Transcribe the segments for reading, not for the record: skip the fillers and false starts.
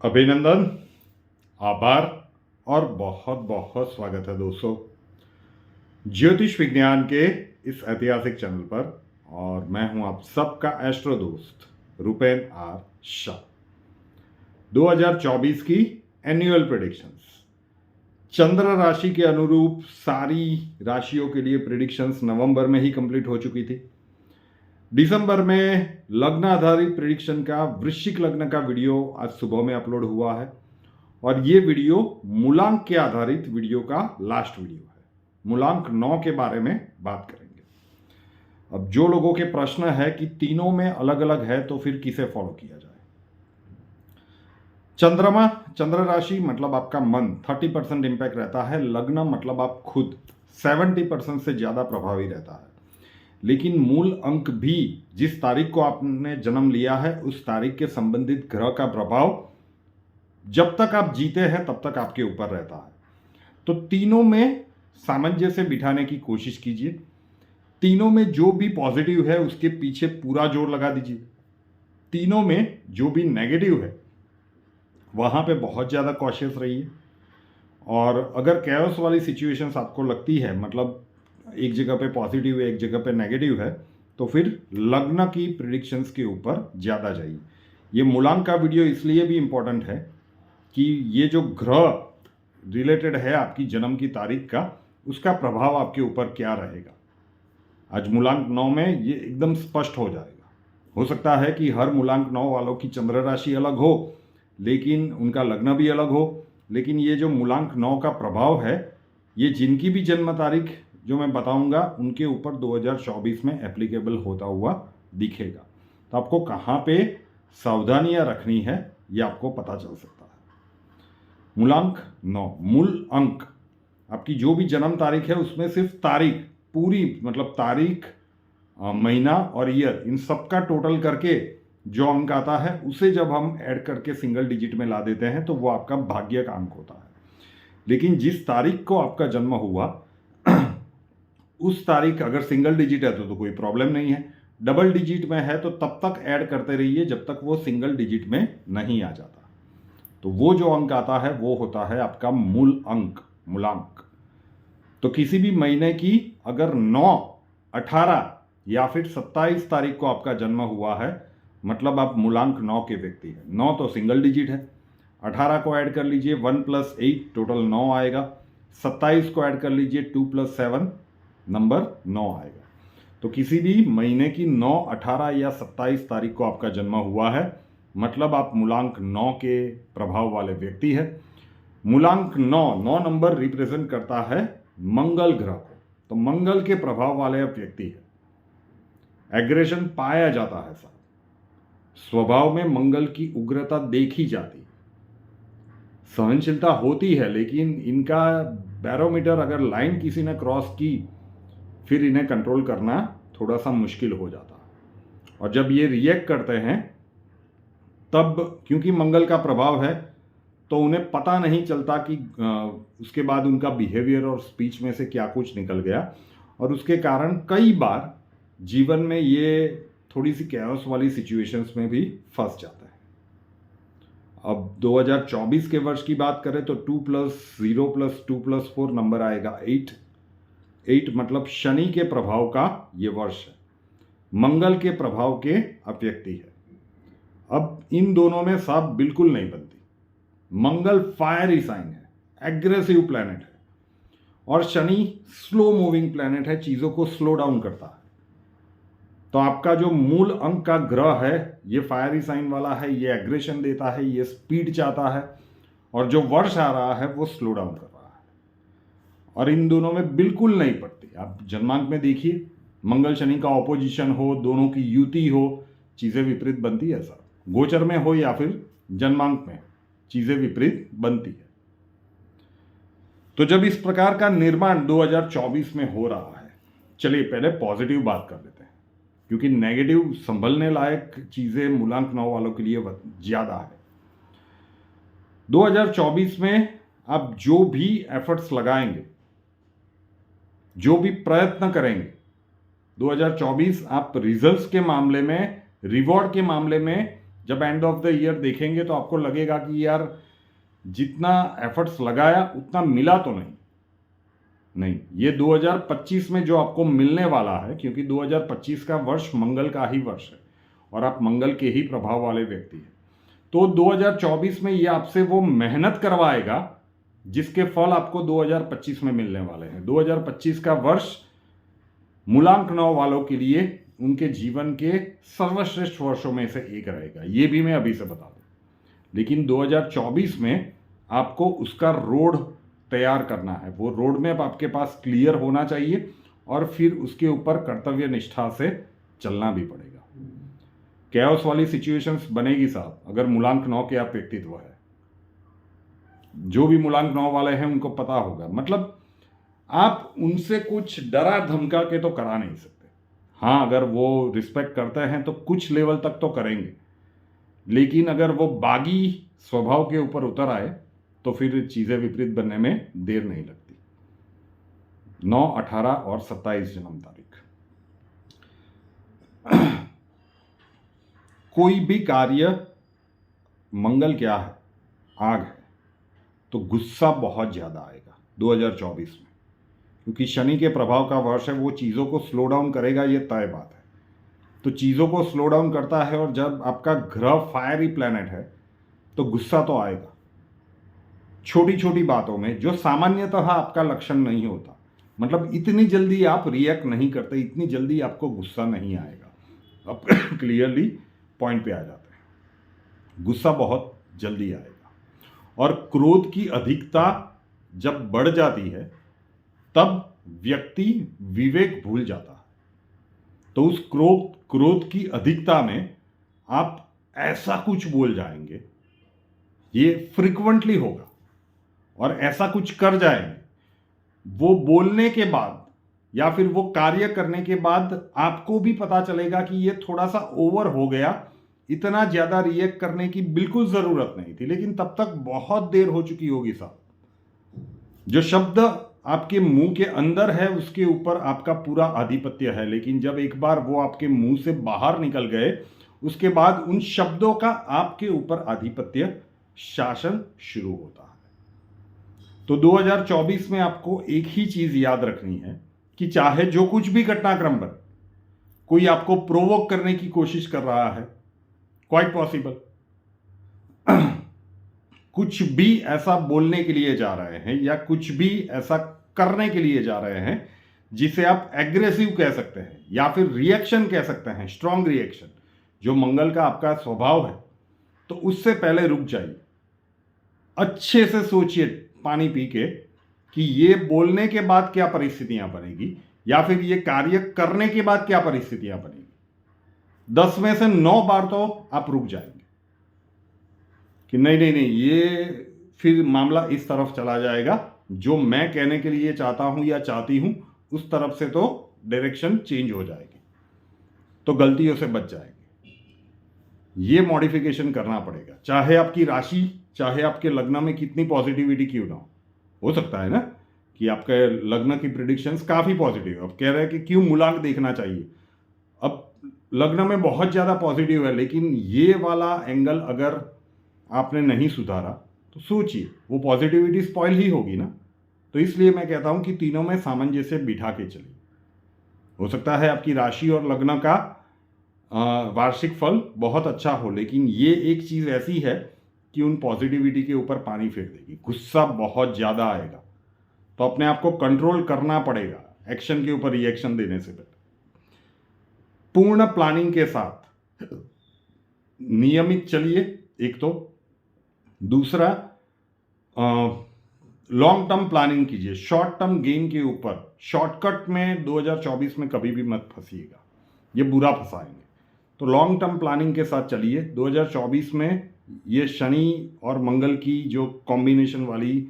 अभिनंदन, आभार और बहुत बहुत स्वागत है दोस्तों ज्योतिष विज्ञान के इस ऐतिहासिक चैनल पर। और मैं हूं आप सबका एस्ट्रो दोस्त रुपेन आर शाह। 2024 की एनुअल प्रेडिक्शंस, चंद्र राशि के अनुरूप सारी राशियों के लिए प्रेडिक्शंस नवंबर में ही कंप्लीट हो चुकी थी। दिसंबर में लग्न आधारित प्रेडिक्शन का वृश्चिक लग्न का वीडियो आज सुबह में अपलोड हुआ है और ये वीडियो मूलांक के आधारित वीडियो का लास्ट वीडियो है। मूलांक 9 के बारे में बात करेंगे। अब जो लोगों के प्रश्न है कि तीनों में अलग अलग है तो फिर किसे फॉलो किया जाए। चंद्रमा, चंद्र राशि मतलब आपका मन 30% इंपैक्ट रहता है। लग्न मतलब आप खुद 70% से ज्यादा प्रभावी रहता है। लेकिन मूल अंक भी जिस तारीख को आपने जन्म लिया है उस तारीख के संबंधित ग्रह का प्रभाव जब तक आप जीते हैं तब तक आपके ऊपर रहता है। तो तीनों में सामंजस्य बिठाने की कोशिश कीजिए। तीनों में जो भी पॉजिटिव है उसके पीछे पूरा जोर लगा दीजिए। तीनों में जो भी नेगेटिव है वहां पे बहुत ज्यादा कॉशियस रहिए। और अगर कैओस वाली सिचुएशंस आपको लगती है, मतलब एक जगह पे पॉजिटिव है एक जगह पे नेगेटिव है, तो फिर लग्न की प्रिडिक्शंस के ऊपर ज़्यादा जाइए। ये मूलांक का वीडियो इसलिए भी इम्पोर्टेंट है कि ये जो ग्रह रिलेटेड है आपकी जन्म की तारीख का, उसका प्रभाव आपके ऊपर क्या रहेगा। आज मूलांक 9 में ये एकदम स्पष्ट हो जाएगा। हो सकता है कि हर मूलांक 9 वालों की चंद्र राशि अलग हो लेकिन उनका लग्न भी अलग हो, लेकिन ये जो मूलांक 9 का प्रभाव है ये जिनकी भी जन्म तारीख जो मैं बताऊंगा उनके ऊपर 2024 में एप्लीकेबल होता हुआ दिखेगा। तो आपको कहाँ पे सावधानियां रखनी है ये आपको पता चल सकता है। मूलांक 9 मूल अंक आपकी जो भी जन्म तारीख है उसमें सिर्फ तारीख पूरी, मतलब तारीख, महीना और ईयर, इन सबका टोटल करके जो अंक आता है उसे जब हम ऐड करके सिंगल डिजिट में ला देते हैं तो वो आपका भाग्य का अंक होता है। लेकिन जिस तारीख को आपका जन्म हुआ उस तारीख अगर सिंगल डिजिट है तो कोई प्रॉब्लम नहीं है। डबल डिजिट में है तो तब तक ऐड करते रहिए जब तक वो सिंगल डिजिट में नहीं आ जाता। तो वो जो अंक आता है वो होता है आपका मूल अंक, मूलांक। तो किसी भी महीने की अगर 9, 18 या फिर 27 तारीख को आपका जन्म हुआ है मतलब आप मूलांक 9 के व्यक्ति हैं। 9 तो सिंगल डिजिट है, 18 को ऐड कर लीजिए 1 + 8 टोटल 9 आएगा, 27 को ऐड कर लीजिए 2 + 7 नंबर 9 आएगा। तो किसी भी महीने की 9, 18 या 27 तारीख को आपका जन्म हुआ है मतलब आप मूलांक 9 के प्रभाव वाले व्यक्ति है। मूलांक 9 नंबर रिप्रेजेंट करता है मंगल ग्रह को, तो मंगल के प्रभाव वाले आप व्यक्ति है। एग्रेशन पाया जाता है साहब, स्वभाव में मंगल की उग्रता देखी जाती, सहनशीलता होती है, लेकिन इनका बैरोमीटर अगर लाइन किसी ने क्रॉस की फिर इन्हें कंट्रोल करना थोड़ा सा मुश्किल हो जाता। और जब ये रिएक्ट करते हैं तब क्योंकि मंगल का प्रभाव है तो उन्हें पता नहीं चलता कि उसके बाद उनका बिहेवियर और स्पीच में से क्या कुछ निकल गया, और उसके कारण कई बार जीवन में ये थोड़ी सी कैओस वाली सिचुएशंस में भी फंस जाता है। अब 2024 के वर्ष की बात करें तो 2 + 0 + 2 + 4 नंबर आएगा 8 मतलब शनि के प्रभाव का ये वर्ष है, मंगल के प्रभाव के अव्यक्ति है। अब इन दोनों में साथ बिल्कुल नहीं बनती। मंगल फायरी साइन है, एग्रेसिव प्लैनेट है, और शनि स्लो मूविंग प्लैनेट है, चीजों को स्लो डाउन करता है। तो आपका जो मूल अंक का ग्रह है ये फायरी साइन वाला है, ये एग्रेशन देता है, ये स्पीड चाहता है, और जो वर्ष आ रहा है वो स्लो डाउन कर रहा है, और इन दोनों में बिल्कुल नहीं पड़ती। आप जन्मांक में देखिए, मंगल शनि का ऑपोजिशन हो, दोनों की युति हो, चीजें विपरीत बनती है सर। गोचर में हो या फिर जन्मांक में, चीजें विपरीत बनती है। तो जब इस प्रकार का निर्माण 2024 में हो रहा है, चलिए पहले पॉजिटिव बात कर लेते हैं, क्योंकि नेगेटिव संभलने लायक चीजें मूलांक 9 वालों के लिए ज्यादा है। 2024 में आप जो भी एफर्ट्स लगाएंगे, जो भी प्रयत्न करेंगे, 2024 आप रिजल्ट्स के मामले में, रिवॉर्ड के मामले में जब एंड ऑफ द ईयर देखेंगे तो आपको लगेगा कि यार जितना एफर्ट्स लगाया उतना मिला तो नहीं, ये 2025 में जो आपको मिलने वाला है, क्योंकि 2025 का वर्ष मंगल का ही वर्ष है और आप मंगल के ही प्रभाव वाले व्यक्ति हैं, तो 2024 में ये आपसे वो मेहनत करवाएगा जिसके फल आपको 2025 में मिलने वाले हैं। 2025 का वर्ष मूलांक 9 वालों के लिए उनके जीवन के सर्वश्रेष्ठ वर्षों में से एक रहेगा, ये भी मैं अभी से बता दूं। लेकिन 2024 में आपको उसका रोड तैयार करना है, वो रोड मैप आपके पास क्लियर होना चाहिए और फिर उसके ऊपर कर्तव्य निष्ठा से चलना भी पड़ेगा। कैओस वाली सिचुएशंस बनेगी साहब अगर मूलांक 9 के आप व्यक्तित्व है। जो भी मूलांक 9 वाले हैं उनको पता होगा, मतलब आप उनसे कुछ डरा धमका के तो करा नहीं सकते। हाँ, अगर वो रिस्पेक्ट करते हैं तो कुछ लेवल तक तो करेंगे, लेकिन अगर वो बागी स्वभाव के ऊपर उतर आए तो फिर चीज़ें विपरीत बनने में देर नहीं लगती। 9, 18 और 27 जन्म तारीख। कोई भी कार्य, मंगल क्या है, आग है, तो गुस्सा बहुत ज़्यादा आएगा 2024 में, क्योंकि शनि के प्रभाव का वर्ष है, वो चीज़ों को स्लो डाउन करेगा, ये तय बात है। तो चीज़ों को स्लो डाउन करता है और जब आपका ग्रह फायरी प्लैनेट है तो गुस्सा तो आएगा छोटी छोटी बातों में, जो सामान्यतः आपका लक्षण नहीं होता। मतलब इतनी जल्दी आप रिएक्ट नहीं करते, इतनी जल्दी आपको गुस्सा नहीं आएगा। आप क्लियरली पॉइंट पे आ जाते हैं, गुस्सा बहुत जल्दी आएगा। और क्रोध की अधिकता जब बढ़ जाती है तब व्यक्ति विवेक भूल जाता है। तो उस क्रोध की अधिकता में आप ऐसा कुछ बोल जाएंगे, ये फ्रिक्वेंटली होगा, और ऐसा कुछ कर जाएंगे, वो बोलने के बाद या फिर वो कार्य करने के बाद आपको भी पता चलेगा कि ये थोड़ा सा ओवर हो गया, इतना ज्यादा रिएक्ट करने की बिल्कुल जरूरत नहीं थी, लेकिन तब तक बहुत देर हो चुकी होगी साहब। जो शब्द आपके मुंह के अंदर है उसके ऊपर आपका पूरा आधिपत्य है, लेकिन जब एक बार वो आपके मुंह से बाहर निकल गए उसके बाद उन शब्दों का आपके ऊपर आधिपत्य, शासन शुरू होता है। तो 2024 में आपको एक ही चीज याद रखनी है कि चाहे जो कुछ भी घटनाक्रम बने, कोई आपको प्रोवोक करने की कोशिश कर रहा है, क्वाइट पॉसिबल कुछ भी ऐसा बोलने के लिए जा रहे हैं या कुछ भी ऐसा करने के लिए जा रहे हैं जिसे आप एग्रेसिव कह सकते हैं या फिर रिएक्शन कह सकते हैं, स्ट्रांग रिएक्शन, जो मंगल का आपका स्वभाव है। तो उससे पहले रुक जाइए, अच्छे से सोचिए पानी पी के कि ये बोलने के बाद क्या परिस्थितियां बनेगी या फिर ये कार्य करने के बाद क्या परिस्थितियां बनेगी। 10 में से 9 बार तो आप रुक जाएंगे कि नहीं, ये फिर मामला इस तरफ चला जाएगा, जो मैं कहने के लिए चाहता हूं या चाहती हूं उस तरफ से तो डायरेक्शन चेंज हो जाएगी, तो गलतियों से बच जाएंगे। ये मॉडिफिकेशन करना पड़ेगा, चाहे आपकी राशि, चाहे आपके लग्न में कितनी पॉजिटिविटी क्यों ना हो सकता है ना कि आपके लग्न की प्रिडिक्शंस काफी पॉजिटिव है। अब कह रहे हैं कि क्यों मूलांक देखना चाहिए, अब लग्न में बहुत ज्यादा पॉजिटिव है, लेकिन ये वाला एंगल अगर आपने नहीं सुधारा तो सोचिए वो पॉजिटिविटी स्पॉइल ही होगी ना। तो इसलिए मैं कहता हूं कि तीनों में सामंजस्य बिठा के चलिए। हो सकता है आपकी राशि और लग्न का वार्षिक फल बहुत अच्छा हो, लेकिन ये एक चीज ऐसी है कि उन पॉजिटिविटी के ऊपर पानी फेर देगी, गुस्सा बहुत ज्यादा आएगा, तो अपने आप को कंट्रोल करना पड़ेगा एक्शन के ऊपर रिएक्शन देने से पहले। पूर्ण प्लानिंग के साथ नियमित चलिए, एक तो। दूसरा, लॉन्ग टर्म प्लानिंग कीजिए, शॉर्ट टर्म गेन के ऊपर शॉर्टकट में 2024 में कभी भी मत फंसिएगा, ये बुरा फंसाएंगे। तो लॉन्ग टर्म प्लानिंग के साथ चलिए। 2024 में ये शनि और मंगल की जो कॉम्बिनेशन वाली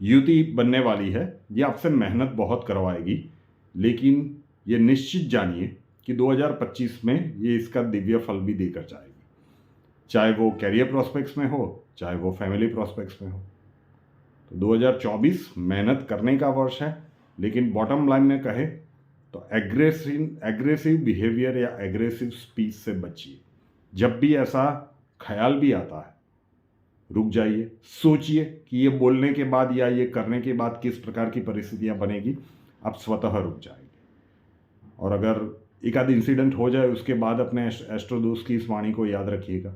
युति बनने वाली है, ये आपसे मेहनत बहुत करवाएगी, लेकिन ये निश्चित जानिए कि 2025 में ये इसका दिव्य फल भी देकर जाएगी, चाहे वो कैरियर प्रोस्पेक्ट्स में हो, चाहे वो फैमिली प्रोस्पेक्ट्स में हो। तो 2024 मेहनत करने का वर्ष है, लेकिन बॉटम लाइन में कहे तो एग्रेसिव बिहेवियर या एग्रेसिव स्पीच से बचिए। जब भी ऐसा ख्याल भी आता है, रुक जाइए, सोचिए कि ये बोलने के बाद या ये करने के बाद किस प्रकार की परिस्थितियां बनेगी, आप स्वतः रुक जाएंगे। और अगर एक आध इंसिडेंट हो जाए उसके बाद अपने एस्ट्रो दोस्त की इस वाणी को याद रखिएगा।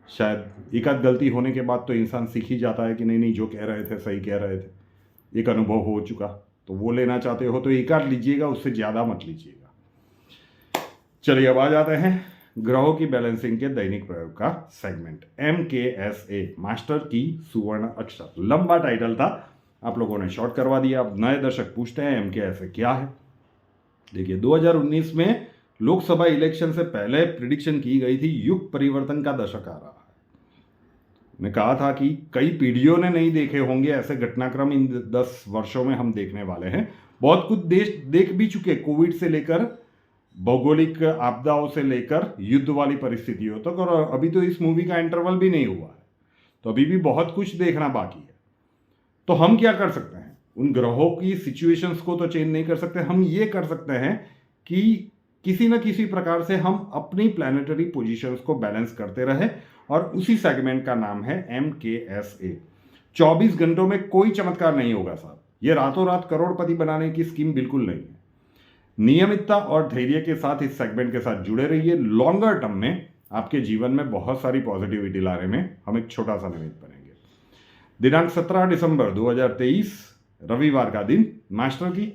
शायद एक आध गलती होने के बाद तो इंसान सीख ही जाता है कि नहीं नहीं जो कह रहे थे सही कह रहे थे, एक अनुभव हो चुका, तो वो लेना चाहते हो तो एक आध लीजिएगा, उससे ज़्यादा मत लीजिएगा। चलिए अब आ जाते हैं ग्रहों की बैलेंसिंग के दैनिक प्रयोग का सेगमेंट। MKSA, मास्टर की सुवर्ण अक्षर, लंबा टाइटल था, आप लोगों ने शॉर्ट करवा दिया। अब नए दर्शक पूछते हैं MKSA क्या है। देखिए 2019 में लोकसभा इलेक्शन से पहले प्रिडिक्शन की गई थी, युग परिवर्तन का दशक आ रहा है। ने कहा था कि कई पीढ़ियों ने नहीं देखे होंगे ऐसे घटनाक्रम इन 10 वर्षों में हम देखने वाले हैं। बहुत कुछ देश देख भी चुके, कोविड से लेकर भौगोलिक आपदाओं से लेकर युद्ध वाली परिस्थितियों तक, और अभी तो इस मूवी का इंटरवल भी नहीं हुआ है, तो अभी भी बहुत कुछ देखना बाकी है। तो हम क्या कर सकते हैं, उन ग्रहों की सिचुएशंस को तो चेंज नहीं कर सकते, हम ये कर सकते हैं कि किसी न किसी प्रकार से हम अपनी प्लैनेटरी पोजीशंस को बैलेंस करते रहे, और उसी सेगमेंट का नाम है MKSA। 24 घंटों में कोई चमत्कार नहीं होगा साहब, ये रातों रात करोड़पति बनाने की स्कीम बिल्कुल नहीं है। नियमितता और धैर्य के साथ इस सेगमेंट के साथ जुड़े रहिए। लॉन्गर टर्म में आपके जीवन में बहुत सारी पॉजिटिविटी लाने में हम एक छोटा सा निमित्त बनेंगे। दिनांक 17 दिसंबर 2023 रविवार का दिन, मास्टर की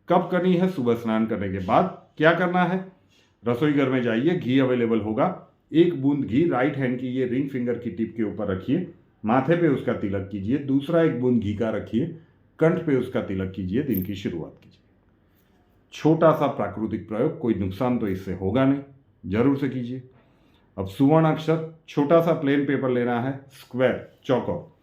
कब करनी है, सुबह स्नान करने के बाद। क्या करना है, रसोई घर में जाइए, घी अवेलेबल होगा, 1 बूंद घी राइट हैंड की ये रिंग फिंगर की टिप के ऊपर रखिए, माथे पे उसका तिलक कीजिए, दूसरा 1 बूंद घी का रखिए, कंठ पे उसका तिलक कीजिए, दिन की शुरुआत कीजिए। छोटा सा प्राकृतिक प्रयोग, कोई नुकसान तो इससे होगा नहीं, जरूर से कीजिए। अब सुवर्ण अक्षर, छोटा सा प्लेन पेपर लेना है, स्क्वायर चौकोर,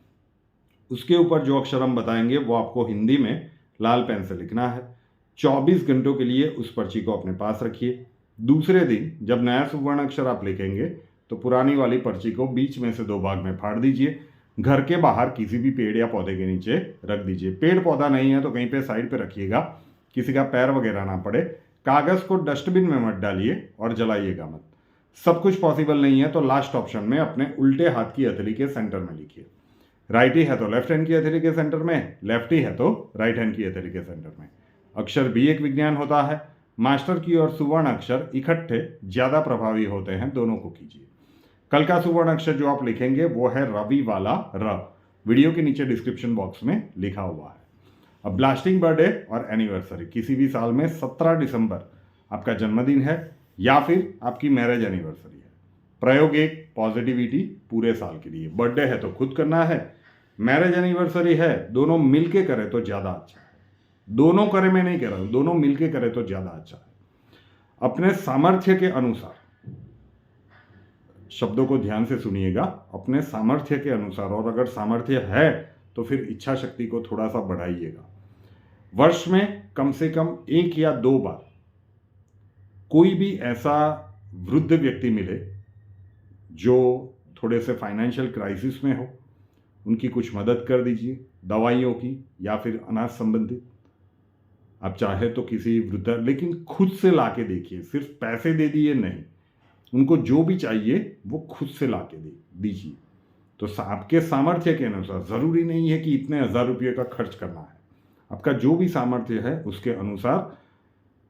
उसके ऊपर जो अक्षर हम बताएंगे वो आपको हिंदी में लाल पेन से लिखना है। 24 घंटों के लिए उस पर्ची को अपने पास रखिए। दूसरे दिन जब नया सुवर्ण अक्षर आप लिखेंगे तो पुरानी वाली पर्ची को बीच में से 2 भाग में फाड़ दीजिए, घर के बाहर किसी भी पेड़ या पौधे के नीचे रख दीजिए। पेड़ पौधा नहीं है तो कहीं पे साइड पे रखिएगा, किसी का पैर वगैरह ना पड़े। कागज को डस्टबिन में मत डालिए और जलाइएगा मत। सब कुछ पॉसिबल नहीं है तो लास्ट ऑप्शन में अपने उल्टे हाथ की हथेली के सेंटर में लिखिए। राइटी है तो लेफ्ट हैंड की हथेली के सेंटर में, लेफ्टी है तो राइट हैंड की हथेली के सेंटर में। अक्षर भी एक विज्ञान होता है, मास्टर की और सुवर्ण अक्षर इकट्ठे ज्यादा प्रभावी होते हैं, दोनों को कीजिए। कल का सुवर्ण अक्षर जो आप लिखेंगे वो है रवि वाला र, वीडियो के नीचे डिस्क्रिप्शन बॉक्स में लिखा हुआ है। अब ब्लास्टिंग बर्थडे और एनिवर्सरी, किसी भी साल में 17 दिसंबर आपका जन्मदिन है या फिर आपकी मैरिज एनिवर्सरी है। प्रयोग एक, पॉजिटिविटी पूरे साल के लिए। बर्थडे है तो खुद करना है, मैरिज एनिवर्सरी है दोनों मिलके करें तो ज्यादा अच्छा है। दोनों करें मैं नहीं कह रहा हूं, दोनों मिलके करें तो ज्यादा अच्छा है। अपने सामर्थ्य के अनुसार, शब्दों को ध्यान से सुनिएगा, अपने सामर्थ्य के अनुसार, और अगर सामर्थ्य है तो फिर इच्छा शक्ति को थोड़ा सा बढ़ाइएगा। वर्ष में कम से कम 1 या 2 बार कोई भी ऐसा वृद्ध व्यक्ति मिले जो थोड़े से फाइनेंशियल क्राइसिस में हो, उनकी कुछ मदद कर दीजिए, दवाइयों की या फिर अनाज संबंधित। आप चाहे तो किसी वृद्ध, लेकिन खुद से ला के देखिए, सिर्फ पैसे दे दिए नहीं, उनको जो भी चाहिए वो खुद से ला के दीजिए। तो आपके सामर्थ्य के अनुसार, जरूरी नहीं है कि इतने 1000 रुपये का खर्च करना है, आपका जो भी सामर्थ्य है उसके अनुसार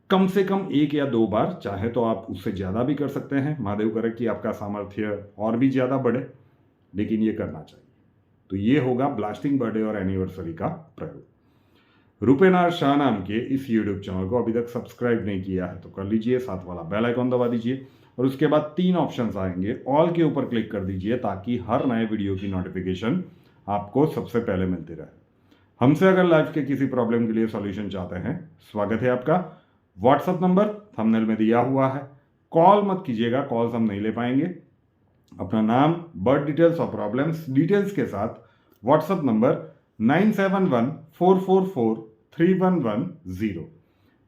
कम से कम 1 या 2 बार, चाहे तो आप उससे ज़्यादा भी कर सकते हैं। महादेव करे कि आपका सामर्थ्य और भी ज़्यादा बढ़े, लेकिन ये करना चाहिए। तो ये होगा ब्लास्टिंग बर्थडे और एनिवर्सरी का प्रयोग। रूपेनार शाह नाम के इस यूट्यूब चैनल को अभी तक सब्सक्राइब नहीं किया है तो कर लीजिए, साथ वाला बेल आइकॉन दबा दीजिए और उसके बाद 3 ऑप्शंस आएंगे, ऑल के ऊपर क्लिक कर दीजिए ताकि हर नए वीडियो की नोटिफिकेशन आपको सबसे पहले मिलती रहे। हमसे अगर लाइफ के किसी प्रॉब्लम के लिए सॉल्यूशन चाहते हैं, स्वागत है आपका। व्हाट्सएप नंबर थंबनेल में दिया हुआ है, कॉल मत कीजिएगा, कॉल्स हम नहीं ले पाएंगे। अपना नाम, बर्थ डिटेल्स और प्रॉब्लम्स डिटेल्स के साथ व्हाट्सएप नंबर 9714443110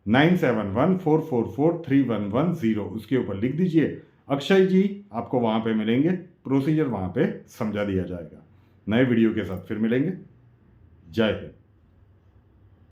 9714443110 उसके ऊपर लिख दीजिए। अक्षय जी आपको वहां पे मिलेंगे, प्रोसीजर वहां पे समझा दिया जाएगा। नए वीडियो के साथ फिर मिलेंगे। जय हिंद।